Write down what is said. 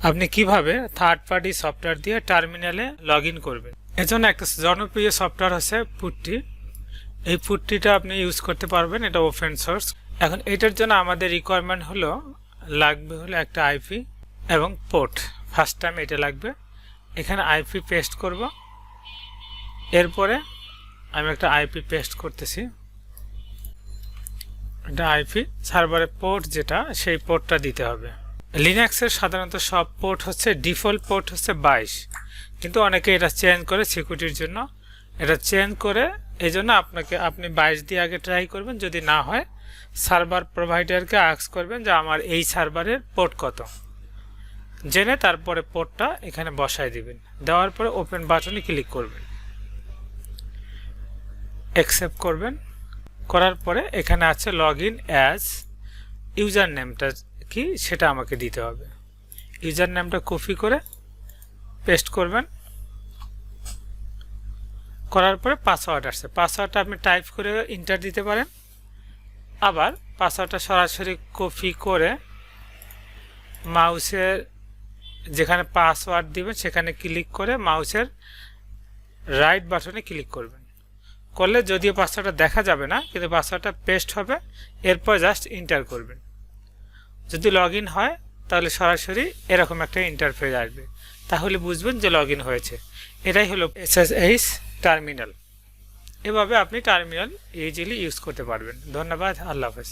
আপনি কিভাবে third party software দিয়ে টার্মিনালে লগ ইন করবেন। এজন্য একটা জনপ্রিয় সফটওয়্যার আছে পুট্টি। এই পুট্টিটা আপনি ইউজ করতে পারবেন, এটা ওপেন সোর্স। এখন এটার জন্য আমাদের রিকোয়ারমেন্ট লাগবে একটা আইপি এবং পোর্ট। ফার্স্ট টাইম এটা লাগবে। এখানে আইপি পেস্ট করব। এরপরে আমি একটা আইপি পেস্ট করতেছি। এটা আইপি সার্ভারের পোর্ট যেটা, সেই পোর্টটা দিতে হবে। লিনাক্সের সাধারণত সব পোর্ট হচ্ছে ডিফল্ট পোর্ট হচ্ছে 22, কিন্তু অনেকে এটা চেঞ্জ করে সিকিউরিটির জন্য। এটা চেঞ্জ করে এই জন্য আপনি 22 দিয়ে আগে ট্রাই করবেন। যদি না হয় সার্ভার প্রোভাইডারকে আস্ক করবেন যে আমার এই সার্ভারের পোর্ট কত, জেনে তারপরে পোর্টটা এখানে বসায় দিবেন। দেওয়ার পরে ওপেন বাটনে ক্লিক করবেন, অ্যাকসেপ্ট করবেন। করার পরে এখানে আছে লগ ইন অ্যাজ। ইউজার নেমটা কি সেটা আমাকে দিতে হবে। ইউজার নেমটা কপি করে পেস্ট করবেন। করার পরে পাসওয়ার্ড আসছে, পাসওয়ার্ডটা আপনি টাইপ করে এন্টার দিতে পারেন। আবার পাসওয়ার্ডটা সরাসরি কপি করে মাউসের যেখানে পাসওয়ার্ড দিবেন সেখানে ক্লিক করে মাউসের রাইট বাটনে ক্লিক করবেন। করলে যদিও পাসওয়ার্ডটা দেখা যাবে না, কিন্তু পাসওয়ার্ডটা পেস্ট হবে। এরপর জাস্ট এন্টার করবেন। যদি লগ ইন হয় তাহলে সরাসরি এরকম একটা ইন্টারফেস আসবে, তাহলে বুঝবেন যে লগ ইন হয়েছে। এটাই হলো SSH টার্মিনাল। এভাবে আপনি টার্মিনাল ইজিলি ইউজ করতে পারবেন। ধন্যবাদ, আল্লাহ হাফেজ।